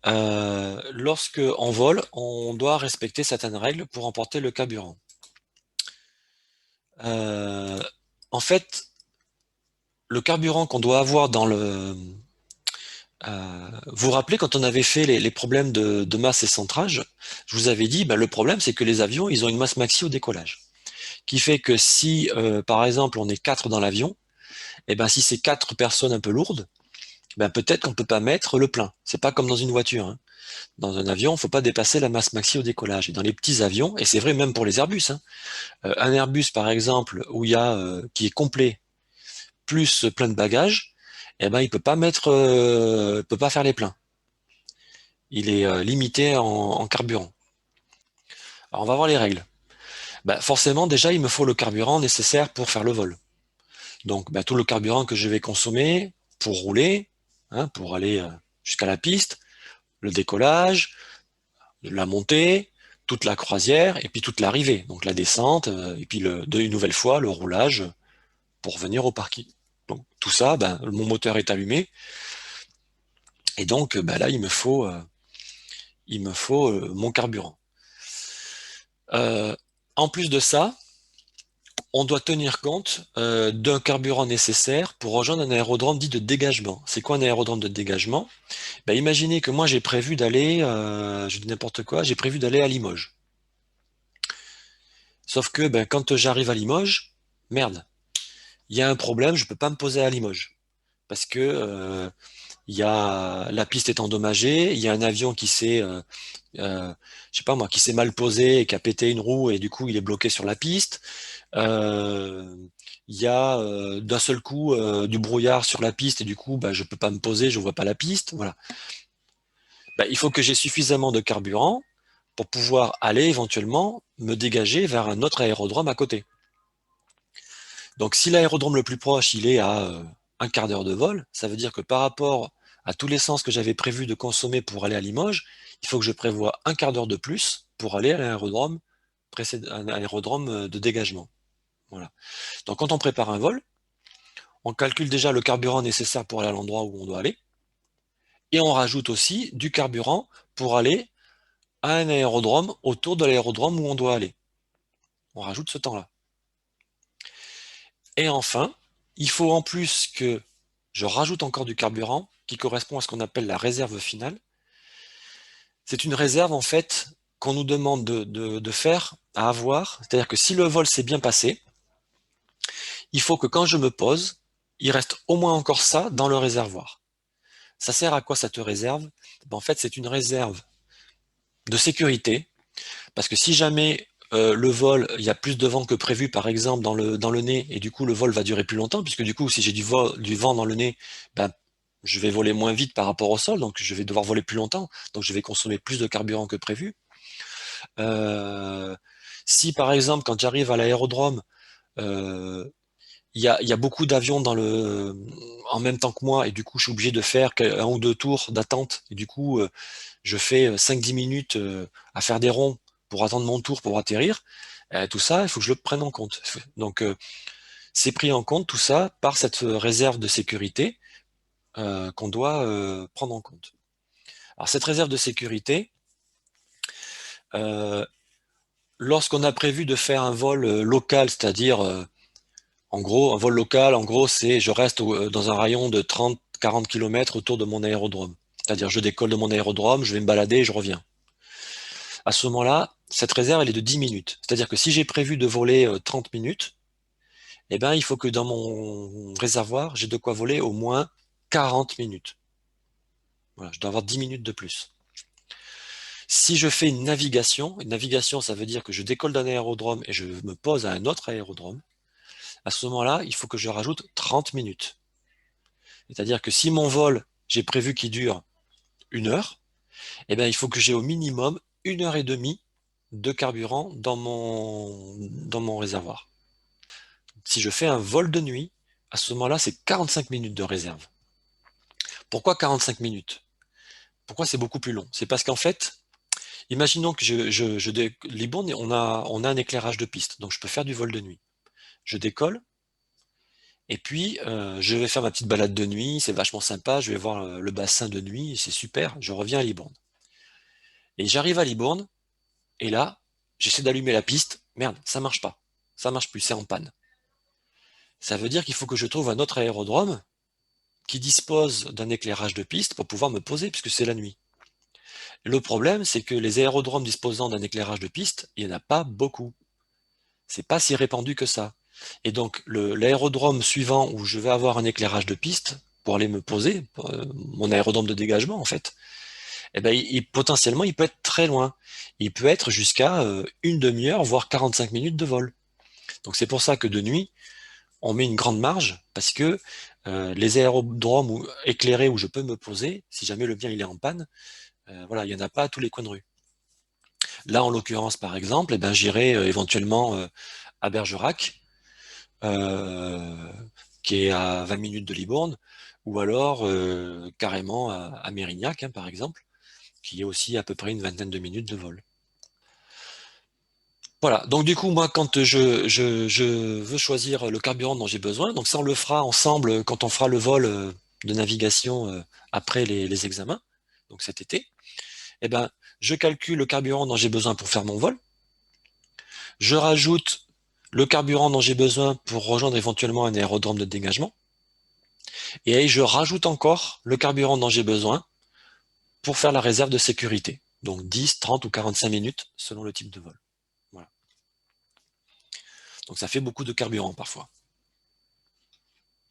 Lorsque en vol, on doit respecter certaines règles pour emporter le carburant. Euh, En fait, le carburant qu'on doit avoir dans le... vous vous rappelez quand on avait fait les problèmes de masse et centrage, je vous avais dit, ben, le problème c'est que les avions, ils ont une masse maxi au décollage, qui fait que si, par exemple, on est quatre dans l'avion, et ben si c'est quatre personnes un peu lourdes, ben peut-être qu'on peut pas mettre le plein. C'est pas comme dans une voiture, hein. Dans un avion, il faut pas dépasser la masse maxi au décollage. Et dans les petits avions, et c'est vrai même pour les Airbus, hein, un Airbus par exemple où il y a qui est complet plus plein de bagages, eh ben il peut pas mettre, peut pas faire les pleins. Il est limité en carburant. Alors on va voir les règles. Ben, forcément, déjà, il me faut le carburant nécessaire pour faire le vol. Donc, ben, tout le carburant que je vais consommer pour rouler, hein, pour aller jusqu'à la piste, le décollage, la montée, toute la croisière et puis toute l'arrivée. Donc la descente et puis une nouvelle fois le roulage pour venir au parking. Donc tout ça, ben, mon moteur est allumé et donc ben, là il me faut mon carburant. Euh, En plus de ça, on doit tenir compte d'un carburant nécessaire pour rejoindre un aérodrome dit de dégagement. C'est quoi un aérodrome de dégagement? Ben, imaginez que moi j'ai prévu d'aller, je dis n'importe quoi, j'ai prévu d'aller à Limoges. Sauf que ben, quand j'arrive à Limoges, merde, il y a un problème, je peux pas me poser à Limoges parce que il y a la piste est endommagée, il y a un avion qui s'est euh, je sais pas moi, qui s'est mal posé et qui a pété une roue et du coup il est bloqué sur la piste. Euh, il y a d'un seul coup du brouillard sur la piste et du coup bah, je peux pas me poser, je vois pas la piste. Voilà. Bah, il faut que j'ai suffisamment de carburant pour pouvoir aller éventuellement me dégager vers un autre aérodrome à côté. Donc si l'aérodrome le plus proche il est à un quart d'heure de vol, ça veut dire que par rapport à tout l'essence que j'avais prévu de consommer pour aller à Limoges, il faut que je prévoie un quart d'heure de plus pour aller à l'aérodrome un aérodrome de dégagement. Voilà. Donc quand on prépare un vol, on calcule déjà le carburant nécessaire pour aller à l'endroit où on doit aller, et on rajoute aussi du carburant pour aller à un aérodrome autour de l'aérodrome où on doit aller. On rajoute ce temps-là. Et enfin, il faut en plus que je rajoute encore du carburant qui correspond à ce qu'on appelle la réserve finale. C'est une réserve en fait qu'on nous demande de faire, à avoir. C'est-à-dire que si le vol s'est bien passé, il faut que quand je me pose, il reste au moins encore ça dans le réservoir. Ça sert à quoi cette réserve? Ben, en fait, c'est une réserve de sécurité, parce que si jamais le vol, il y a plus de vent que prévu, par exemple, dans le nez, et du coup le vol va durer plus longtemps, puisque du coup, si j'ai du vent dans le nez, ben, je vais voler moins vite par rapport au sol, donc je vais devoir voler plus longtemps, donc je vais consommer plus de carburant que prévu. Euh, Si par exemple, quand j'arrive à l'aérodrome, euh, il y a beaucoup d'avions en même temps que moi, et du coup, je suis obligé de faire un ou deux tours d'attente, et du coup, je fais 5-10 minutes à faire des ronds pour attendre mon tour pour atterrir. Tout ça, il faut que je le prenne en compte. Donc, c'est pris en compte tout ça par cette réserve de sécurité qu'on doit prendre en compte. Alors, cette réserve de sécurité, euh, lorsqu'on a prévu de faire un vol local, c'est-à-dire en gros, un vol local, en gros, c'est je reste dans un rayon de 30-40 km autour de mon aérodrome. C'est-à-dire je décolle de mon aérodrome, je vais me balader et je reviens. À ce moment-là, cette réserve, elle est de 10 minutes. C'est-à-dire que si j'ai prévu de voler 30 minutes, eh ben, il faut que dans mon réservoir, j'ai de quoi voler au moins 40 minutes. Voilà, je dois avoir 10 minutes de plus. Si je fais une navigation, ça veut dire que je décolle d'un aérodrome et je me pose à un autre aérodrome. À ce moment-là, il faut que je rajoute 30 minutes. C'est-à-dire que si mon vol, j'ai prévu qu'il dure 1 heure, eh bien, il faut que j'ai au minimum 1 heure et demie de carburant dans mon réservoir. Si je fais un vol de nuit, à ce moment-là, c'est 45 minutes de réserve. Pourquoi 45 minutes? Pourquoi c'est beaucoup plus long? C'est parce qu'en fait, imaginons que Liban, on a un éclairage de piste, donc je peux faire du vol de nuit. Je décolle, Et puis, je vais faire ma petite balade de nuit, c'est vachement sympa, je vais voir le bassin de nuit, c'est super, je reviens à Libourne. Et j'arrive à Libourne, et là, j'essaie d'allumer la piste, merde, ça marche pas. Ça marche plus, c'est en panne. Ça veut dire qu'il faut que je trouve un autre aérodrome qui dispose d'un éclairage de piste pour pouvoir me poser, puisque c'est la nuit. Le problème, c'est que les aérodromes disposant d'un éclairage de piste, il n'y en a pas beaucoup. C'est pas si répandu que ça. Et donc, l'aérodrome suivant où je vais avoir un éclairage de piste, pour aller me poser, mon aérodrome de dégagement, en fait, eh ben, potentiellement, il peut être très loin. Il peut être jusqu'à une demi-heure, voire 45 minutes de vol. Donc, c'est pour ça que de nuit, on met une grande marge, parce que les aérodromes éclairés où je peux me poser, si jamais le mien il est en panne, voilà, il n'y en a pas à tous les coins de rue. Là, en l'occurrence, par exemple, eh ben, j'irai éventuellement à Bergerac, euh, qui est à 20 minutes de Libourne, ou alors carrément à Mérignac, hein, par exemple, qui est aussi à peu près une vingtaine de minutes de vol. Voilà, donc du coup, moi, quand je veux choisir le carburant dont j'ai besoin, donc ça, on le fera ensemble quand on fera le vol de navigation après les examens, donc cet été, eh ben, je calcule le carburant dont j'ai besoin pour faire mon vol, je rajoute le carburant dont j'ai besoin pour rejoindre éventuellement un aérodrome de dégagement, et je rajoute encore le carburant dont j'ai besoin pour faire la réserve de sécurité. Donc 10, 30 ou 45 minutes selon le type de vol. Voilà. Donc ça fait beaucoup de carburant parfois.